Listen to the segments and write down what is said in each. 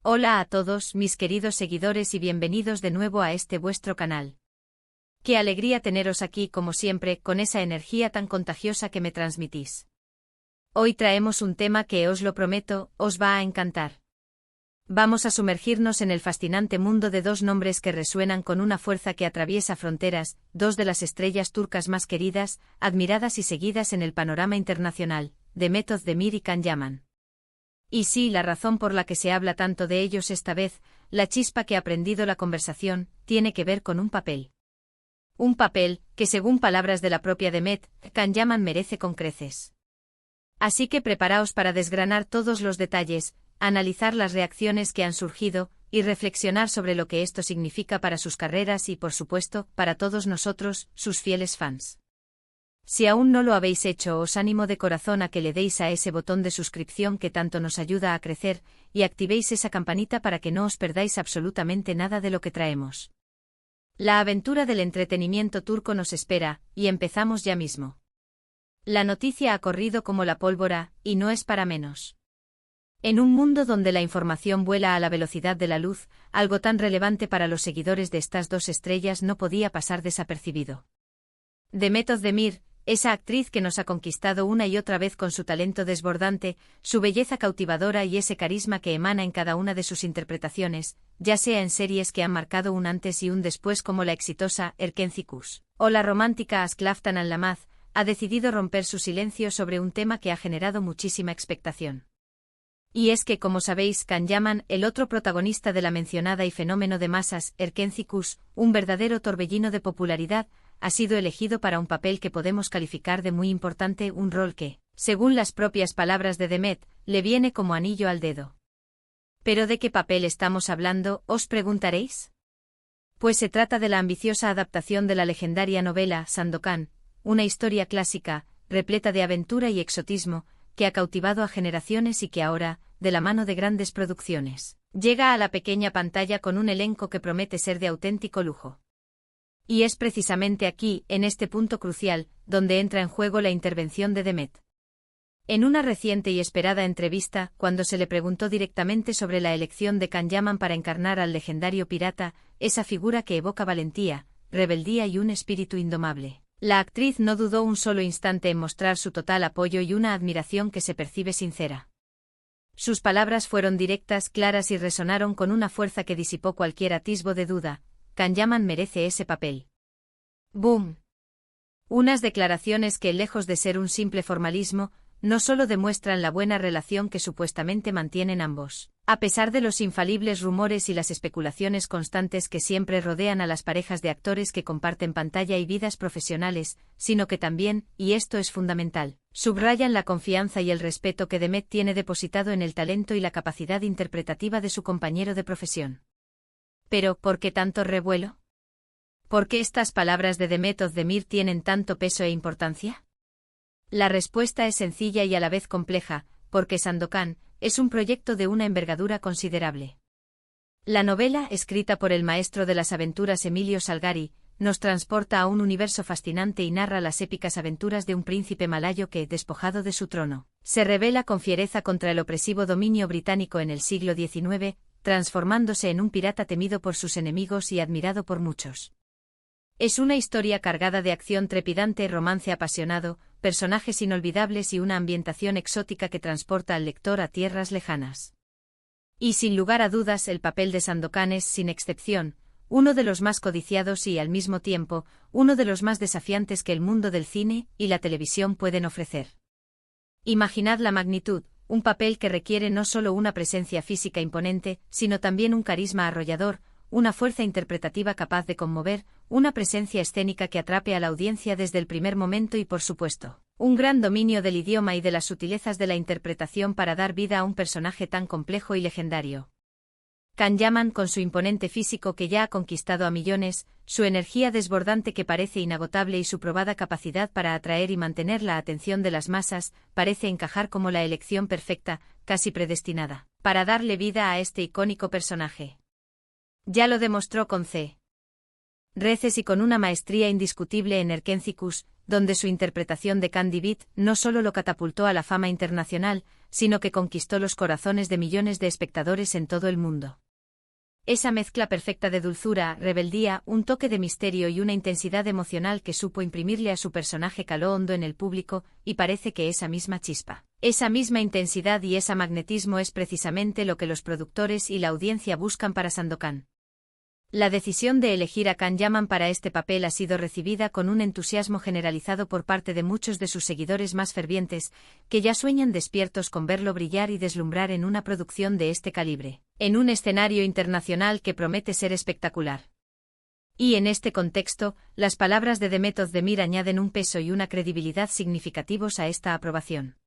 Hola a todos mis queridos seguidores y bienvenidos de nuevo a este vuestro canal. Qué alegría teneros aquí como siempre con esa energía tan contagiosa que me transmitís. Hoy traemos un tema que os lo prometo, os va a encantar. Vamos a sumergirnos en el fascinante mundo de dos nombres que resuenan con una fuerza que atraviesa fronteras, dos de las estrellas turcas más queridas, admiradas y seguidas en el panorama internacional, Demet Özdemir y Can Yaman. Y sí, la razón por la que se habla tanto de ellos esta vez, la chispa que ha prendido la conversación, tiene que ver con un papel. Un papel, que según palabras de la propia Demet, Can Yaman merece con creces. Así que preparaos para desgranar todos los detalles, analizar las reacciones que han surgido, y reflexionar sobre lo que esto significa para sus carreras y, por supuesto, para todos nosotros, sus fieles fans. Si aún no lo habéis hecho, os animo de corazón a que le deis a ese botón de suscripción que tanto nos ayuda a crecer, y activéis esa campanita para que no os perdáis absolutamente nada de lo que traemos. La aventura del entretenimiento turco nos espera, y empezamos ya mismo. La noticia ha corrido como la pólvora, y no es para menos. En un mundo donde la información vuela a la velocidad de la luz, algo tan relevante para los seguidores de estas dos estrellas no podía pasar desapercibido. Demet Özdemir, esa actriz que nos ha conquistado una y otra vez con su talento desbordante, su belleza cautivadora y ese carisma que emana en cada una de sus interpretaciones, ya sea en series que han marcado un antes y un después como la exitosa Erkenci Kuş o la romántica Aşk Laftan Anlamaz, ha decidido romper su silencio sobre un tema que ha generado muchísima expectación. Y es que, como sabéis, Can Yaman, el otro protagonista de la mencionada y fenómeno de masas, Erkenci Kuş, un verdadero torbellino de popularidad, ha sido elegido para un papel que podemos calificar de muy importante, un rol que, según las propias palabras de Demet, le viene como anillo al dedo. ¿Pero de qué papel estamos hablando?, os preguntaréis. Pues se trata de la ambiciosa adaptación de la legendaria novela Sandokan, una historia clásica, repleta de aventura y exotismo, que ha cautivado a generaciones y que ahora, de la mano de grandes producciones, llega a la pequeña pantalla con un elenco que promete ser de auténtico lujo. Y es precisamente aquí, en este punto crucial, donde entra en juego la intervención de Demet. En una reciente y esperada entrevista, cuando se le preguntó directamente sobre la elección de Can Yaman para encarnar al legendario pirata, esa figura que evoca valentía, rebeldía y un espíritu indomable, la actriz no dudó un solo instante en mostrar su total apoyo y una admiración que se percibe sincera. Sus palabras fueron directas, claras y resonaron con una fuerza que disipó cualquier atisbo de duda. Can Yaman merece ese papel. ¡Boom! Unas declaraciones que, lejos de ser un simple formalismo, no solo demuestran la buena relación que supuestamente mantienen ambos, a pesar de los infalibles rumores y las especulaciones constantes que siempre rodean a las parejas de actores que comparten pantalla y vidas profesionales, sino que también, y esto es fundamental, subrayan la confianza y el respeto que Demet tiene depositado en el talento y la capacidad interpretativa de su compañero de profesión. Pero, ¿por qué tanto revuelo? ¿Por qué estas palabras de Demet Özdemir tienen tanto peso e importancia? La respuesta es sencilla y a la vez compleja, porque Sandokan es un proyecto de una envergadura considerable. La novela, escrita por el maestro de las aventuras Emilio Salgari, nos transporta a un universo fascinante y narra las épicas aventuras de un príncipe malayo que, despojado de su trono, se rebela con fiereza contra el opresivo dominio británico en el siglo XIX, transformándose en un pirata temido por sus enemigos y admirado por muchos. Es una historia cargada de acción trepidante, romance apasionado, personajes inolvidables y una ambientación exótica que transporta al lector a tierras lejanas. Y sin lugar a dudas el papel de Sandokan es, sin excepción, uno de los más codiciados y, al mismo tiempo, uno de los más desafiantes que el mundo del cine y la televisión pueden ofrecer. Imaginad la magnitud. Un papel que requiere no solo una presencia física imponente, sino también un carisma arrollador, una fuerza interpretativa capaz de conmover, una presencia escénica que atrape a la audiencia desde el primer momento y, por supuesto, un gran dominio del idioma y de las sutilezas de la interpretación para dar vida a un personaje tan complejo y legendario. Can Yaman, con su imponente físico que ya ha conquistado a millones, su energía desbordante que parece inagotable y su probada capacidad para atraer y mantener la atención de las masas, parece encajar como la elección perfecta, casi predestinada, para darle vida a este icónico personaje. Ya lo demostró con C. Reces y con una maestría indiscutible en Erkenci Kuş, donde su interpretación de Candy Beat no solo lo catapultó a la fama internacional, sino que conquistó los corazones de millones de espectadores en todo el mundo. Esa mezcla perfecta de dulzura, rebeldía, un toque de misterio y una intensidad emocional que supo imprimirle a su personaje caló hondo en el público, y parece que esa misma chispa, esa misma intensidad y ese magnetismo es precisamente lo que los productores y la audiencia buscan para Sandokan. La decisión de elegir a Can Yaman para este papel ha sido recibida con un entusiasmo generalizado por parte de muchos de sus seguidores más fervientes, que ya sueñan despiertos con verlo brillar y deslumbrar en una producción de este calibre, en un escenario internacional que promete ser espectacular. Y en este contexto, las palabras de Demet Özdemir añaden un peso y una credibilidad significativos a esta aprobación.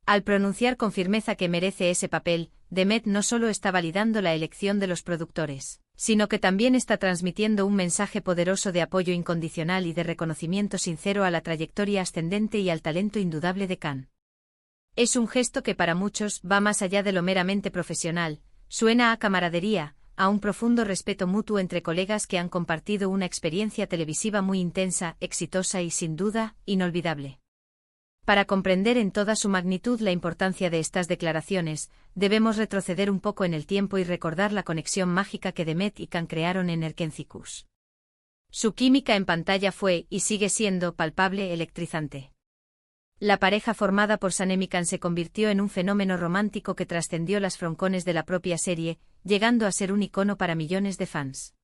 Al pronunciar con firmeza que merece ese papel, Demet no solo está validando la elección de los productores, sino que también está transmitiendo un mensaje poderoso de apoyo incondicional y de reconocimiento sincero a la trayectoria ascendente y al talento indudable de Can. Es un gesto que para muchos va más allá de lo meramente profesional, suena a camaradería, a un profundo respeto mutuo entre colegas que han compartido una experiencia televisiva muy intensa, exitosa y sin duda, inolvidable. Para comprender en toda su magnitud la importancia de estas declaraciones, debemos retroceder un poco en el tiempo y recordar la conexión mágica que Demet y Can crearon en Erkencikus. Su química en pantalla fue, y sigue siendo, palpable, electrizante. La pareja formada por Sanem y Can se convirtió en un fenómeno romántico que trascendió las froncones de la propia serie, llegando a ser un icono para millones de fans.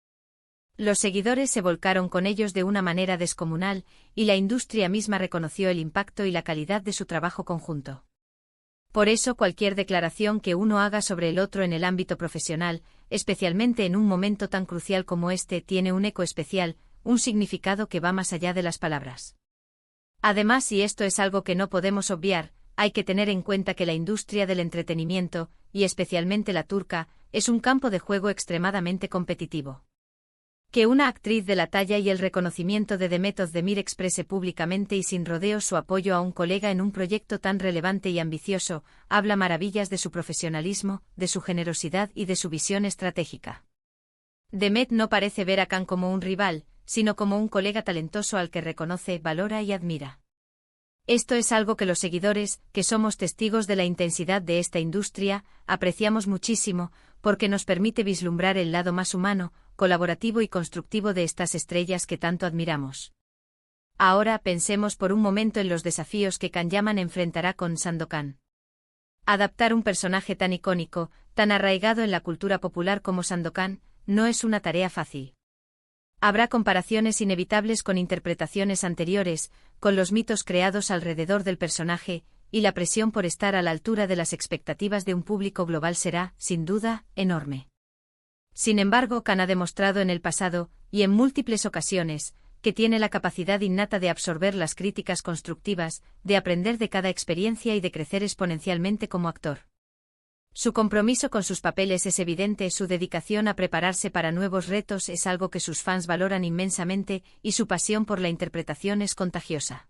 Los seguidores se volcaron con ellos de una manera descomunal, y la industria misma reconoció el impacto y la calidad de su trabajo conjunto. Por eso cualquier declaración que uno haga sobre el otro en el ámbito profesional, especialmente en un momento tan crucial como este, tiene un eco especial, un significado que va más allá de las palabras. Además, y esto es algo que no podemos obviar, hay que tener en cuenta que la industria del entretenimiento, y especialmente la turca, es un campo de juego extremadamente competitivo. Que una actriz de la talla y el reconocimiento de Demet Özdemir exprese públicamente y sin rodeos su apoyo a un colega en un proyecto tan relevante y ambicioso, habla maravillas de su profesionalismo, de su generosidad y de su visión estratégica. Demet no parece ver a Can como un rival, sino como un colega talentoso al que reconoce, valora y admira. Esto es algo que los seguidores, que somos testigos de la intensidad de esta industria, apreciamos muchísimo, porque nos permite vislumbrar el lado más humano, colaborativo y constructivo de estas estrellas que tanto admiramos. Ahora pensemos por un momento en los desafíos que Can Yaman enfrentará con Sandokan. Adaptar un personaje tan icónico, tan arraigado en la cultura popular como Sandokan, no es una tarea fácil. Habrá comparaciones inevitables con interpretaciones anteriores, con los mitos creados alrededor del personaje, y la presión por estar a la altura de las expectativas de un público global será, sin duda, enorme. Sin embargo, Can ha demostrado en el pasado, y en múltiples ocasiones, que tiene la capacidad innata de absorber las críticas constructivas, de aprender de cada experiencia y de crecer exponencialmente como actor. Su compromiso con sus papeles es evidente, su dedicación a prepararse para nuevos retos es algo que sus fans valoran inmensamente, y su pasión por la interpretación es contagiosa.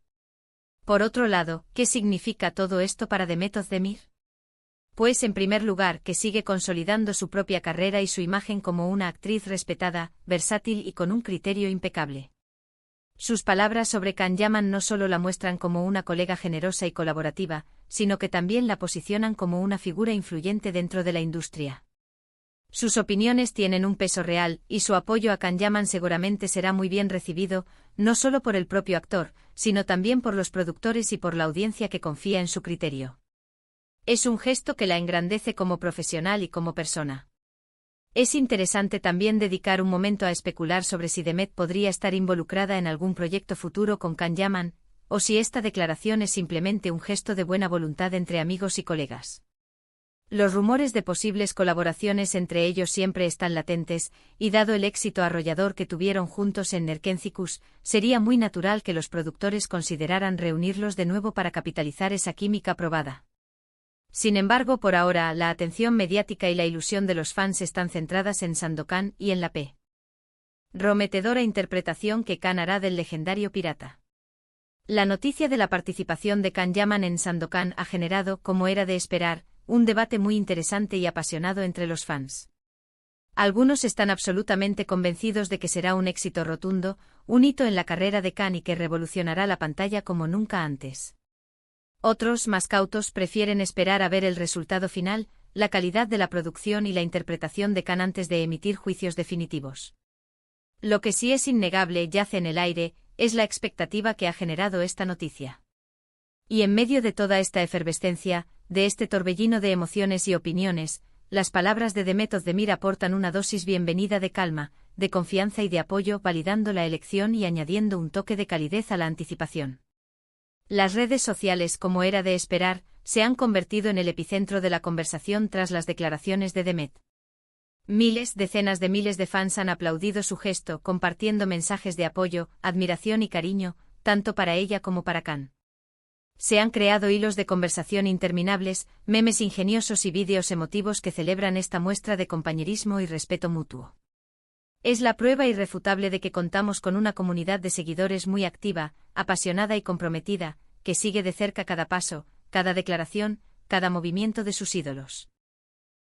Por otro lado, ¿qué significa todo esto para Demet Özdemir? Pues en primer lugar que sigue consolidando su propia carrera y su imagen como una actriz respetada, versátil y con un criterio impecable. Sus palabras sobre Can Yaman no solo la muestran como una colega generosa y colaborativa, sino que también la posicionan como una figura influyente dentro de la industria. Sus opiniones tienen un peso real, y su apoyo a Can Yaman seguramente será muy bien recibido, no solo por el propio actor, sino también por los productores y por la audiencia que confía en su criterio. Es un gesto que la engrandece como profesional y como persona. Es interesante también dedicar un momento a especular sobre si Demet podría estar involucrada en algún proyecto futuro con Can Yaman, o si esta declaración es simplemente un gesto de buena voluntad entre amigos y colegas. Los rumores de posibles colaboraciones entre ellos siempre están latentes, y dado el éxito arrollador que tuvieron juntos en Erkencikus, sería muy natural que los productores consideraran reunirlos de nuevo para capitalizar esa química probada. Sin embargo, por ahora, la atención mediática y la ilusión de los fans están centradas en Sandokan y en la prometedora interpretación que Can hará del legendario pirata. La noticia de la participación de Can Yaman en Sandokan ha generado, como era de esperar, un debate muy interesante y apasionado entre los fans. Algunos están absolutamente convencidos de que será un éxito rotundo, un hito en la carrera de Khan y que revolucionará la pantalla como nunca antes. Otros, más cautos, prefieren esperar a ver el resultado final, la calidad de la producción y la interpretación de Khan antes de emitir juicios definitivos. Lo que sí es innegable, yace en el aire, es la expectativa que ha generado esta noticia. Y en medio de toda esta efervescencia, de este torbellino de emociones y opiniones, las palabras de Demet Özdemir aportan una dosis bienvenida de calma, de confianza y de apoyo, validando la elección y añadiendo un toque de calidez a la anticipación. Las redes sociales, como era de esperar, se han convertido en el epicentro de la conversación tras las declaraciones de Demet. Miles, decenas de miles de fans han aplaudido su gesto, compartiendo mensajes de apoyo, admiración y cariño, tanto para ella como para Khan. Se han creado hilos de conversación interminables, memes ingeniosos y vídeos emotivos que celebran esta muestra de compañerismo y respeto mutuo. Es la prueba irrefutable de que contamos con una comunidad de seguidores muy activa, apasionada y comprometida, que sigue de cerca cada paso, cada declaración, cada movimiento de sus ídolos.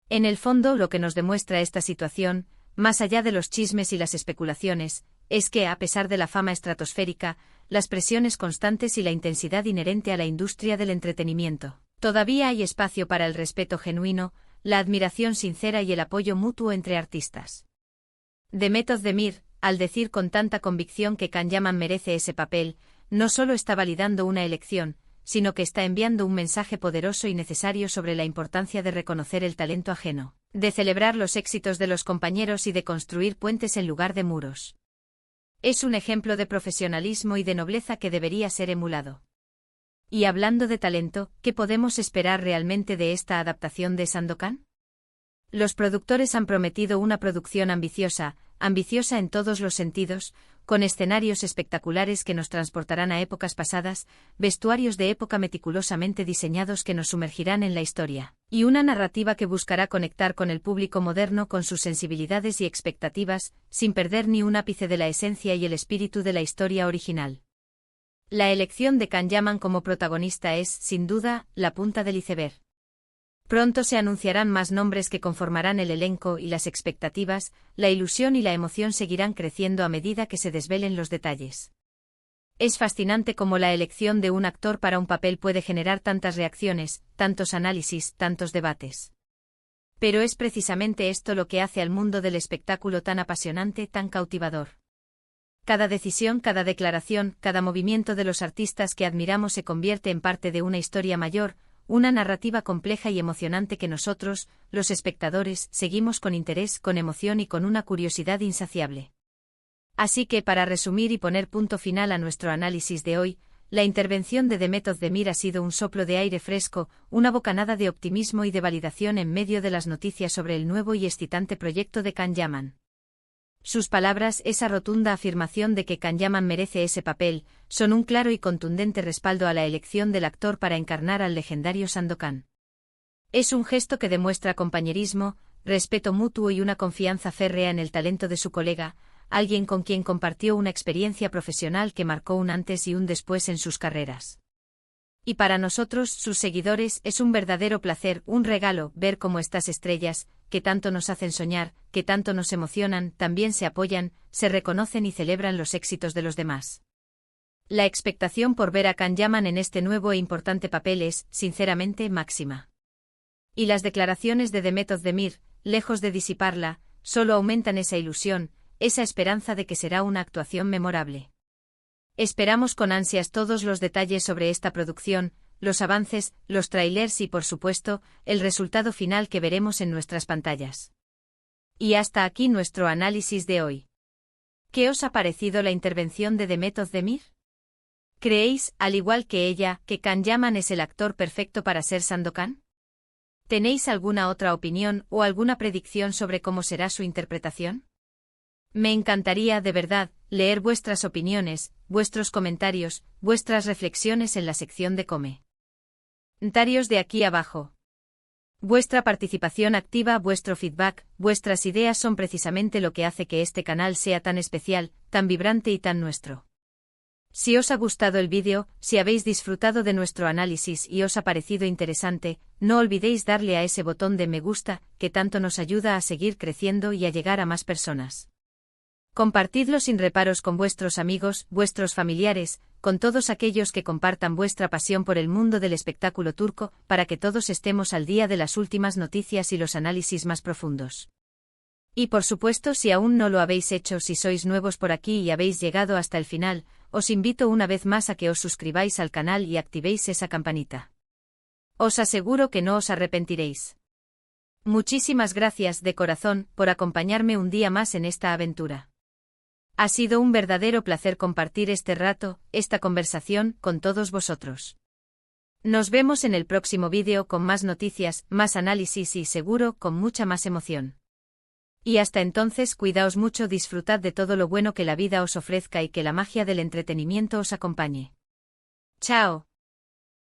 En el fondo, lo que nos demuestra esta situación, más allá de los chismes y las especulaciones, es que, a pesar de la fama estratosférica, las presiones constantes y la intensidad inherente a la industria del entretenimiento, todavía hay espacio para el respeto genuino, la admiración sincera y el apoyo mutuo entre artistas. Demet Özdemir, al decir con tanta convicción que Can Yaman merece ese papel, no solo está validando una elección, sino que está enviando un mensaje poderoso y necesario sobre la importancia de reconocer el talento ajeno, de celebrar los éxitos de los compañeros y de construir puentes en lugar de muros. Es un ejemplo de profesionalismo y de nobleza que debería ser emulado. Y hablando de talento, ¿qué podemos esperar realmente de esta adaptación de Sandokan? Los productores han prometido una producción ambiciosa en todos los sentidos, con escenarios espectaculares que nos transportarán a épocas pasadas, vestuarios de época meticulosamente diseñados que nos sumergirán en la historia, y una narrativa que buscará conectar con el público moderno con sus sensibilidades y expectativas, sin perder ni un ápice de la esencia y el espíritu de la historia original. La elección de Can Yaman como protagonista es, sin duda, la punta del iceberg. Pronto se anunciarán más nombres que conformarán el elenco y las expectativas, la ilusión y la emoción seguirán creciendo a medida que se desvelen los detalles. Es fascinante cómo la elección de un actor para un papel puede generar tantas reacciones, tantos análisis, tantos debates. Pero es precisamente esto lo que hace al mundo del espectáculo tan apasionante, tan cautivador. Cada decisión, cada declaración, cada movimiento de los artistas que admiramos se convierte en parte de una historia mayor, una narrativa compleja y emocionante que nosotros, los espectadores, seguimos con interés, con emoción y con una curiosidad insaciable. Así que, para resumir y poner punto final a nuestro análisis de hoy, la intervención de Demet Özdemir ha sido un soplo de aire fresco, una bocanada de optimismo y de validación en medio de las noticias sobre el nuevo y excitante proyecto de Can Yaman. Sus palabras, esa rotunda afirmación de que Can Yaman merece ese papel, son un claro y contundente respaldo a la elección del actor para encarnar al legendario Sandokan. Es un gesto que demuestra compañerismo, respeto mutuo y una confianza férrea en el talento de su colega, alguien con quien compartió una experiencia profesional que marcó un antes y un después en sus carreras. Y para nosotros, sus seguidores, es un verdadero placer, un regalo, ver cómo estas estrellas, que tanto nos hacen soñar, que tanto nos emocionan, también se apoyan, se reconocen y celebran los éxitos de los demás. La expectación por ver a Can Yaman en este nuevo e importante papel es, sinceramente, máxima. Y las declaraciones de Demet Özdemir, lejos de disiparla, solo aumentan esa ilusión, esa esperanza de que será una actuación memorable. Esperamos con ansias todos los detalles sobre esta producción, los avances, los trailers y, por supuesto, el resultado final que veremos en nuestras pantallas. Y hasta aquí nuestro análisis de hoy. ¿Qué os ha parecido la intervención de Demet Özdemir? ¿Creéis, al igual que ella, que Can Yaman es el actor perfecto para ser Sandokan? ¿Tenéis alguna otra opinión o alguna predicción sobre cómo será su interpretación? Me encantaría, de verdad, leer vuestras opiniones, vuestros comentarios, vuestras reflexiones en la sección de comentarios de aquí abajo. Vuestra participación activa, vuestro feedback, vuestras ideas son precisamente lo que hace que este canal sea tan especial, tan vibrante y tan nuestro. Si os ha gustado el vídeo, si habéis disfrutado de nuestro análisis y os ha parecido interesante, no olvidéis darle a ese botón de me gusta, que tanto nos ayuda a seguir creciendo y a llegar a más personas. Compartidlo sin reparos con vuestros amigos, vuestros familiares, con todos aquellos que compartan vuestra pasión por el mundo del espectáculo turco, para que todos estemos al día de las últimas noticias y los análisis más profundos. Y por supuesto, si aún no lo habéis hecho, si sois nuevos por aquí y habéis llegado hasta el final, os invito una vez más a que os suscribáis al canal y activéis esa campanita. Os aseguro que no os arrepentiréis. Muchísimas gracias de corazón por acompañarme un día más en esta aventura. Ha sido un verdadero placer compartir este rato, esta conversación, con todos vosotros. Nos vemos en el próximo vídeo con más noticias, más análisis y seguro con mucha más emoción. Y hasta entonces, cuidaos mucho, disfrutad de todo lo bueno que la vida os ofrezca y que la magia del entretenimiento os acompañe. ¡Chao!